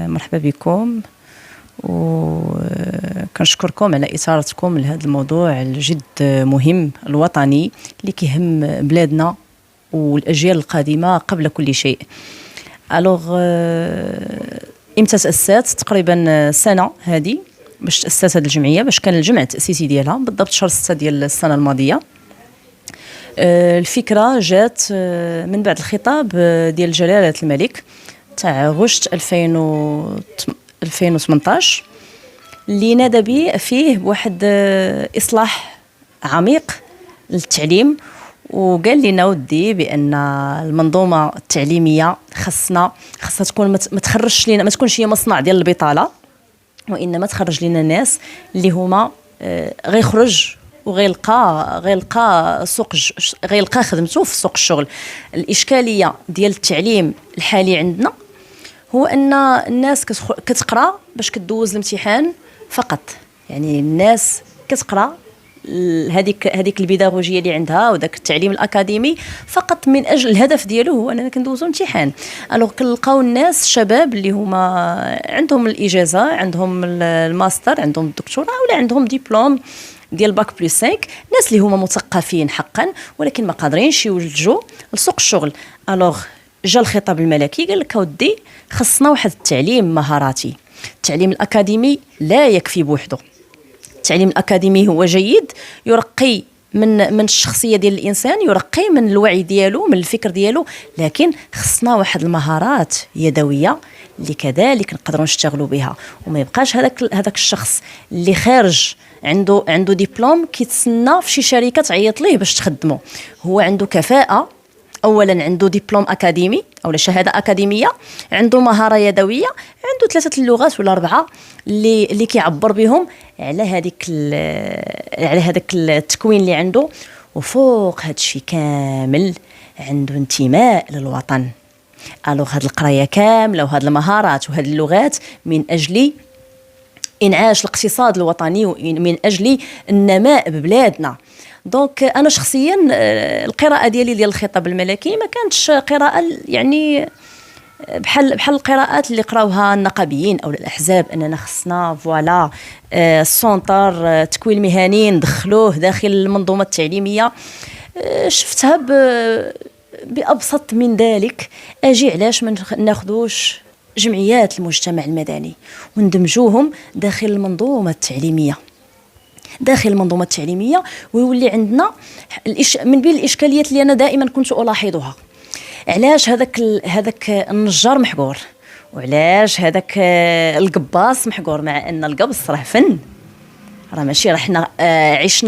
مرحبا بكم، وكنشكركم على إثارتكم لهذا الموضوع الجد مهم الوطني اللي كيهم بلادنا والأجيال القادمة قبل كل شيء. امتى تأسست؟ تقريبا سنة هذه باش تأسست هذه الجمعية، باش كان الجمع التأسيسي ديالها بالضبط شهر 6 ديال السنة الماضية. الفكرة جات من بعد الخطاب ديال جلالة الملك تاع غشت 2018 اللي نادى فيه بواحد إصلاح عميق للتعليم، وقال لنا ودي بأن المنظومة التعليمية خاصها تكون ما تخرجش لنا، ما تكونش هي مصنع ديال البطالة، وإنما تخرج لنا الناس اللي هما غيخرج وغيلقى خدمته في سوق الشغل. الإشكالية ديال التعليم الحالي عندنا هو أن الناس كتقرأ باش كدوز الامتحان فقط، يعني الناس كتقرأ هذيك البيداغوجيه اللي عندها وداك التعليم الاكاديمي فقط من اجل الهدف ديالو هو اننا كندوزو امتحان. كنلقاو الناس الشباب اللي هما عندهم الاجازه، عندهم الماستر، عندهم الدكتوراه، ولا عندهم ديبلوم ديال باك بلس 5، ناس اللي هما مثقفين حقا ولكن ما قادرينش يوجهوا لسوق الشغل. جا الخطاب الملكي قال لك اودي خصنا واحد التعليم مهاراتي. التعليم الاكاديمي لا يكفي بوحده. التعليم الأكاديمي هو جيد، يرقي من الشخصية ديال الإنسان، يرقي من الوعي ديالو، من الفكر ديالو، لكن خصنا واحد المهارات يدوية اللي كذلك نقدروا نشتغلوا بها، وما يبقاش هذاك الشخص اللي خارج عنده دبلوم كيتسنى في شي شركة تعيط ليه باش تخدمه. هو عنده كفاءة، اولا عنده دبلوم اكاديمي او شهاده اكاديميه، عنده مهاره يدويه، عنده 3 اللغات ولا 4 اللي كيعبر بهم على هذاك التكوين اللي عنده، وفوق هذا الشيء كامل عنده انتماء للوطن. هاد القرايه كامله وهاد المهارات وهاد اللغات من اجل انعاش الاقتصاد الوطني ومن اجل النماء ببلادنا. دونك انا شخصيا القراءه ديال الخطاب الملكي ما كانتش قراءه يعني بحال القراءات اللي قراوها النقابيين او الاحزاب، اننا خصنا فوالا السونتر تكوين مهني ندخلوه داخل المنظومه التعليميه. شفتها بابسط من ذلك. اجي علاش ما ناخذوش جمعيات المجتمع المدني وندمجوهم داخل المنظومه التعليميه، ويولي عندنا من بين الاشكاليات اللي انا دائما كنت الاحظها. علاش هذاك النجار محقور، وعلاش هذاك القباص محقور، مع ان القبص راه فن، راه ماشي راه حنا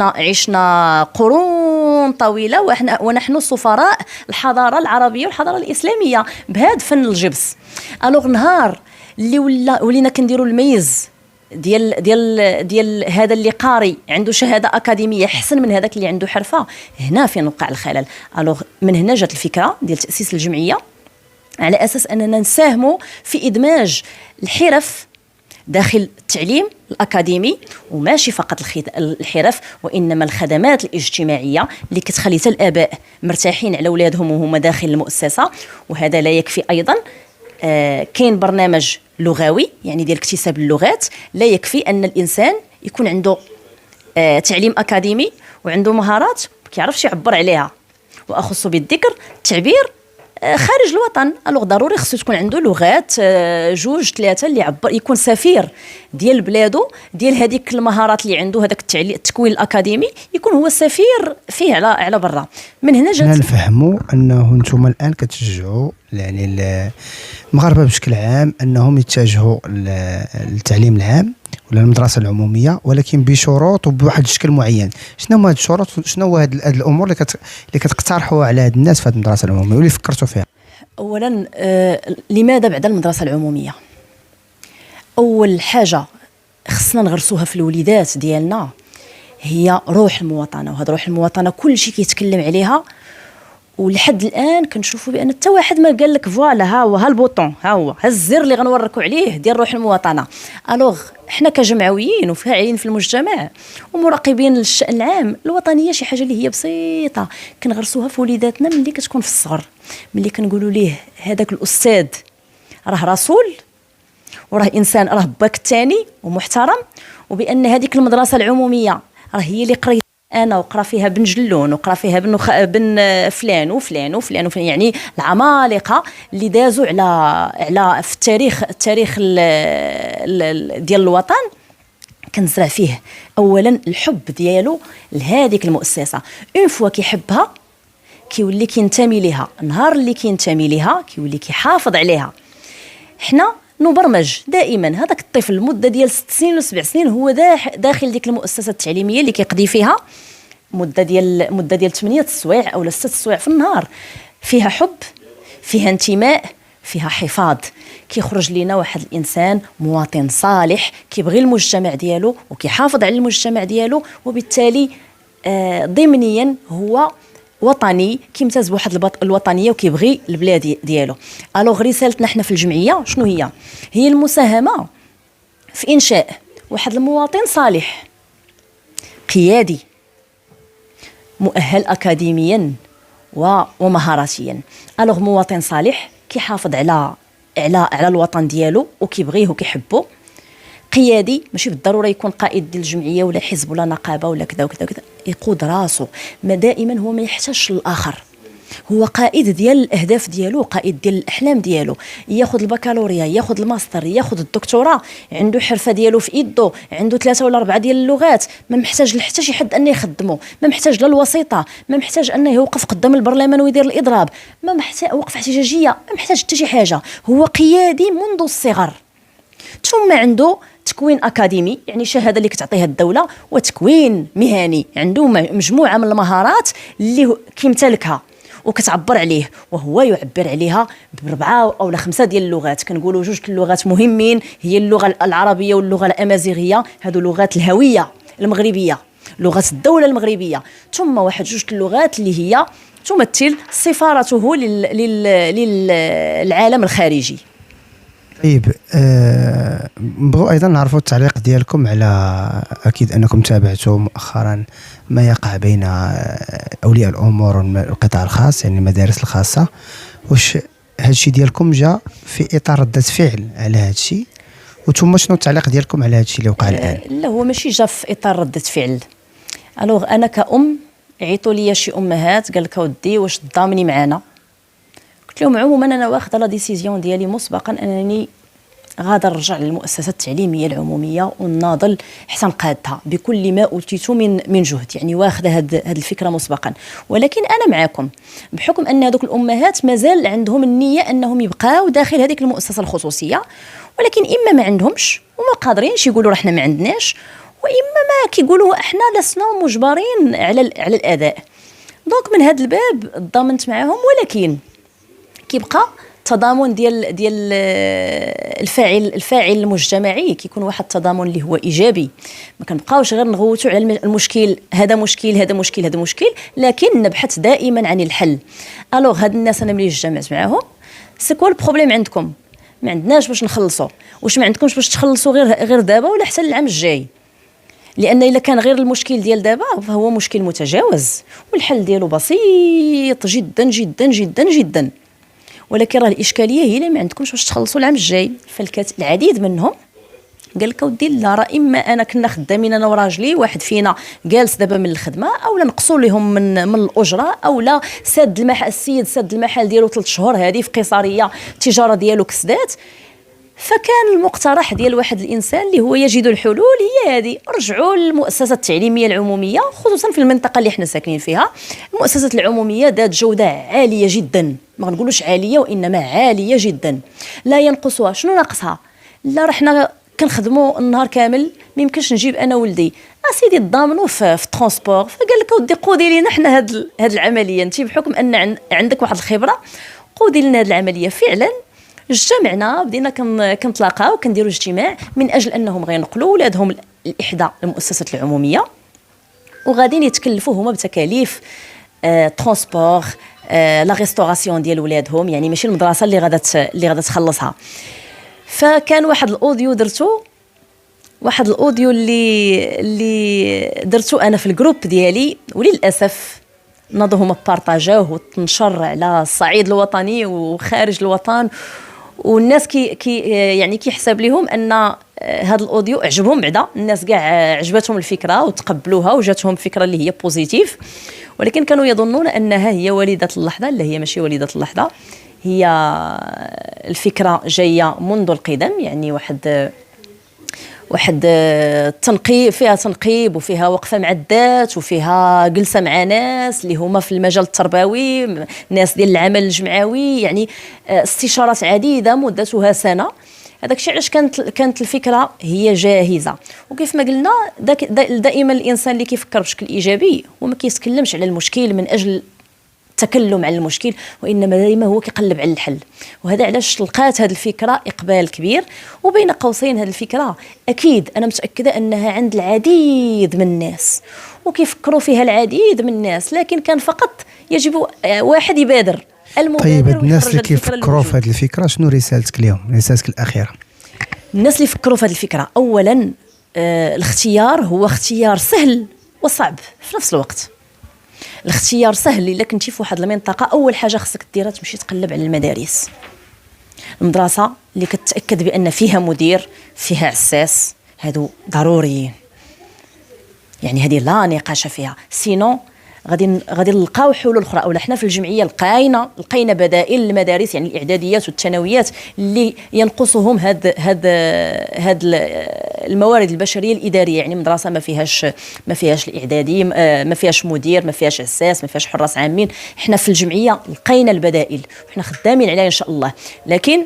عشنا قرون طويله ونحن سفراء الحضاره العربيه والحضاره الاسلاميه بهذا فن الجبس. نهار اللي ولينا كنديروا الميز ديال هذا اللي قاري عنده شهاده اكاديميه احسن من هذاك اللي عنده حرفه، هنا فين وقع الخلل. من هنا جات الفكره ديال تاسيس الجمعيه، على اساس اننا نساهموا في ادماج الحرف داخل التعليم الأكاديمي، وماشي فقط الحرف وإنما الخدمات الاجتماعية اللي كتخلي حتى الآباء مرتاحين على أولادهم وهم داخل المؤسسة. وهذا لا يكفي أيضا، كاين برنامج لغوي يعني ديال اكتساب اللغات. لا يكفي أن الإنسان يكون عنده تعليم أكاديمي وعنده مهارات ما كيعرفش يعبر عليها، وأخص بالذكر التعبير خارج الوطن. ضروري خصو تكون عنده لغات 2 3 اللي يكون سفير ديال بلادو، ديال هذيك المهارات اللي عنده، هذاك التكوين الاكاديمي يكون هو السفير فيه على برا. من هنا جات نفهموا انه انتم الان كتشجعوا يعني المغاربه بشكل عام انهم يتجهوا للتعليم العام ولا المدرسه العموميه، ولكن بشروط وبواحد الشكل معين. شنو هما هاد الشروط؟ شنو هو هاد الامور اللي كتقترحوا على هاد الناس في هاد المدرسه العموميه واللي فكرتوا فيها؟ اولا لماذا بعد المدرسه العموميه؟ اول حاجه خصنا نغرسوها في الوليدات ديالنا هي روح المواطنه، وهاد روح المواطنه كل شيء كيتكلم عليها، ولحد الان كنشوفوا بان حتى واحد ما قال لك فوالا ها هو، ها البوطون، ها هو، ها الزر اللي غنوركوا عليه ديال روح المواطنه. حنا كجمعويين وفاعلين في المجتمع ومراقبين للشأن العام، الوطنيه شي حاجه اللي هي بسيطه كنغرسوها في وليداتنا ملي كتكون في الصغر، ملي كنقولوا ليه هذاك الاستاذ راه رسول، وراه انسان راه باك الثاني ومحترم، وبان هذيك المدرسه العموميه راه هي اللي قريت انا وقرا فيها بن جلون وقرا فيها بن فلان وفلان وفلان وفلان، يعني العمالقه اللي دازوا على في التاريخ ديال الوطن. كنزرع فيه اولا الحب ديالو لهذيك المؤسسه، اون فوا كيحبها كيولي كينتمي ليها، نهار اللي كينتمي ليها كيولي كيحافظ عليها. حنا نبرمج دائما هذاك الطفل المده ديال 6 سنين و 7 سنين هو داخل ديك المؤسسه التعليميه اللي كيقضي فيها مده ديال 8 السوايع او 6 السوايع في النهار، فيها حب، فيها انتماء، فيها حفاظ. كيخرج لينا واحد الانسان مواطن صالح كيبغي المجتمع ديالو وكيحافظ على المجتمع ديالو، وبالتالي ضمنيا هو وطني كيمتاز بواحد الوطنيه وكيبغي البلاد ديالو. الوغ رسالتنا حنا في الجمعيه شنو هي المساهمه في انشاء واحد المواطن صالح قيادي مؤهل اكاديميا ومهاراتيا. الوغ مواطن صالح كيحافظ على الوطن ديالو وكيبغيه وكيحبه، قيادي ماشي بالضروره يكون قائد ديال الجمعيه ولا حزب ولا نقابه ولا كذا وكذا وكذا، يقود راسه ما دائما، هو ما يحتاجش للاخر، هو قائد ديال الاهداف ديالو، قائد ديال الاحلام ديالو، ياخذ البكالوريا، ياخذ الماستر، ياخذ الدكتوراه، عنده حرفه ديالو في يده، عنده 3 ولا 4 ديال اللغات، ما محتاج لحتى شي حد انه يخدمه، ما محتاج لا الوسيطه، ما محتاج انه يوقف قدام البرلمان ويدير الاضراب، ما محتاج وقف احتجاجيه، ما محتاج حتى شي حاجه، هو قيادي منذ الصغر. ثم عنده تكوين اكاديمي، يعني شهاده اللي كتعطيها الدوله، وتكوين مهني، عنده مجموعه من المهارات اللي كيمتلكها وكتعبر عليه، وهو يعبر عليها ب4 أو 5 ديال اللغات. كنقولوا 2 اللغات مهمين، هي اللغه العربيه واللغه الامازيغيه، هادو لغات الهويه المغربيه، لغه الدوله المغربيه. ثم 2 اللغات اللي هي تمثل سفارته للعالم الخارجي. طيب نبغوا ايضا نعرفوا التعليق ديالكم على، اكيد انكم تابعتوا مؤخرا ما يقع بين اولياء الامور والقطاع الخاص، يعني المدارس الخاصه. واش هذا الشيء ديالكم جاء في اطار رده فعل على هذا الشيء؟ وثم شنو التعليق ديالكم على هذا الشيء اللي وقع الان؟ لا، هو ماشي جا في اطار رده فعل. الوغ انا كأم عيطوا لي شي امهات قال لك اودي واش تضامني معنا؟ قلت لهم عموما انا واخده لا ديسيزيون ديالي مسبقا انني غادا نرجع للمؤسسه التعليميه العموميه ونناضل حتى نقادها بكل ما اوتيت من جهد، يعني واخده هذه الفكره مسبقا. ولكن انا معكم بحكم ان هذوك الامهات مازال عندهم النيه انهم يبقاو داخل هذيك المؤسسه الخصوصيه، ولكن اما ما عندهمش وما قادرينش يقولوا راه حنا ما عندناش، واما ما كيقولوا احنا لسنا مجبرين على الاداء. دونك من هذا الباب تضامنت معهم، ولكن كيبقى تضامن ديال الفاعل المجتمعي، كيكون واحد التضامن اللي هو ايجابي. ما كنبقاوش غير نغوتوا على المشكل، هذا مشكل هذا مشكل هذا مشكل، لكن نبحث دائما عن الحل. الوغ هاد الناس انا ملي جمعت معاهم سكوا البروبليم عندكم؟ ما عندناش باش نخلصوا. واش ما عندكمش باش تخلصوا غير دابا ولا حتى العام الجاي؟ لان الا كان غير المشكل ديال دابا فهو مشكل متجاوز والحل ديالو بسيط جدا جدا جدا جدا، ولكن راه الاشكاليه هي اللي ما عندكمش باش تخلصوا العام الجاي. فالعديد منهم قال لك اودي لا، راه اما انا كنا خدامين انا وراجلي، واحد فينا جالس دابا من الخدمه، او لا نقصوا لهم من الاجره، او لا السيد سد المحل ديالو 3 شهور هذه في قيصريه، التجاره ديالو كسدات. فكان المقترح ديال واحد الانسان اللي هو يجد الحلول هي هذه: رجعوا للمؤسسه التعليميه العموميه، خصوصا في المنطقه اللي احنا ساكنين فيها. المؤسسه العموميه ذات جوده عاليه جدا، ما نقولوش عاليه وانما عاليه جدا، لا ينقصها. شنو ناقصها؟ لا، رحنا كنخدموا النهار كامل، ما يمكنش نجيب انا ولدي اسيدي تضامنوا في الترونسبور. فقال لك ودي قودي لينا حنا هاد العمليه، انت بحكم ان عندك واحد الخبره قودي لنا هاد العمليه. فعلا اجتمعنا، بدينا كنتلاقاو وكنديروا اجتماع من اجل انهم غينقلوا ولادهم الاحدى المؤسسه العموميه، وغاديين يتكلفوا هما بتكاليف ترونسبور، لا ريستوراسيون ديال ولادهم، يعني ماشي المدرسه اللي غادا تخلصها. فكان واحد الاوديو اللي درتو انا في الجروب ديالي، وللاسف ناضوا هما بارطاجاوه وتنشر على الصعيد الوطني وخارج الوطن، والناس كي يعني كيحسب لهم ان هذا الاوديو عجبهم، بعدا الناس كاع عجبتهم الفكره وتقبلوها وجاتهم فكره اللي هي بوزيتيف، ولكن كانوا يظنون انها هي وليده اللحظه. لا، هي ماشي وليده اللحظه، هي الفكره جايه منذ القدم. يعني واحد تنقيب، فيها تنقيب وفيها وقفه مع الذات وفيها جلسه مع ناس اللي هما في المجال التربوي، ناس ديال العمل الجمعوي، يعني استشارات عديده مدتها سنه. هذاك الشيء علاش كانت الفكره هي جاهزه. وكيف ما قلنا دائما الانسان اللي كيفكر بشكل ايجابي وما كيتكلمش على المشكل من اجل التكلم على المشكل، وانما دائما هو كيقلب على الحل. وهذا علاش لقات هذه الفكره اقبال كبير. وبين قوسين هذه الفكره اكيد انا متاكده انها عند العديد من الناس وكيفكروا فيها العديد من الناس، لكن كان فقط يجب واحد يبادر. طيب الناس اللي كيفكروا في هذه الفكره شنو رسالتك لهم، رسالتك الاخيره؟ الناس اللي فكروا في هذه الفكره، اولا الاختيار هو اختيار سهل وصعب في نفس الوقت. الاختيار سهل الا كنتي في واحد المنطقه، اول حاجه خصك ديرها تمشي تقلب على المدارس، المدرسه اللي كتاكد بان فيها مدير فيها عساس، هادو ضروريين، يعني هذه لا نقاش فيها. سينو غادي نلقاو حلول اخرى، اولا حنا في الجمعيه لقينا بدائل للمدارس، يعني الاعداديات والثانويات اللي ينقصهم هاد الموارد البشريه الاداريه. يعني مدرسه ما فيهاش الاعدادي، ما فيهاش مدير، ما فيهاش عساس، ما فيهاش حراس عامين. حنا في الجمعيه لقينا البدائل وحنا خدامين عليها ان شاء الله. لكن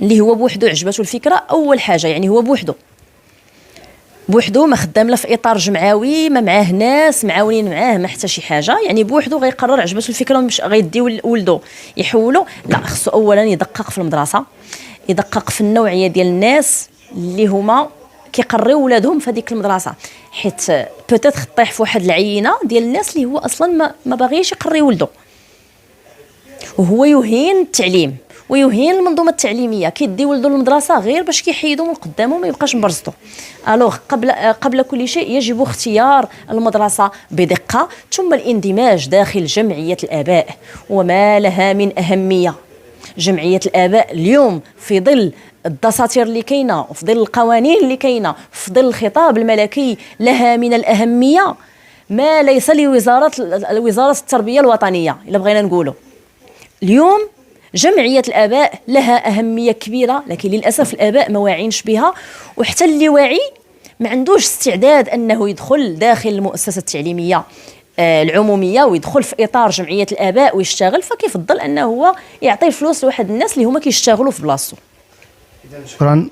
اللي هو بوحدو عجبته الفكره، اول حاجه يعني هو بوحدو ما خدام لا في اطار جمعوي، ما معاه ناس معاونين معاه، ما حتى شي حاجه، يعني بوحدو غيقرر عجبته الفكره ومش غيدي ولدو يحولوا. لا، خصو اولا يدقق في المدرسه، يدقق في النوعيه ديال الناس اللي هما كيقريو ولادهم في هذيك المدرسه، حيت بوتيت طيح في واحد العينه ديال الناس اللي هو اصلا ما باغيش يقري ولده، وهو يهين التعليم ويهين المنظومه التعليميه، كيدي ولده للمدرسه غير باش كيحيدو من قدامه ما يبقاش مبرزطو. الوغ قبل كل شيء يجب اختيار المدرسه بدقه، ثم الاندماج داخل جمعيه الاباء وما لها من اهميه. جمعيه الاباء اليوم في ظل الدساتير اللي كاينه وفي ظل القوانين اللي كاينه في ظل الخطاب الملكي لها من الاهميه ما ليس لوزاره التربيه الوطنيه. الا بغينا نقوله اليوم جمعية الآباء لها أهمية كبيرة، لكن للأسف الآباء ما واعينش بها، وحتى اللي واعي ما عندوش استعداد أنه يدخل داخل المؤسسة التعليمية العمومية ويدخل في إطار جمعية الآباء ويشتغل، فكيفضل أنه هو يعطي الفلوس لواحد الناس اللي هما كيشتغلوا في بلاصتو. شكرا.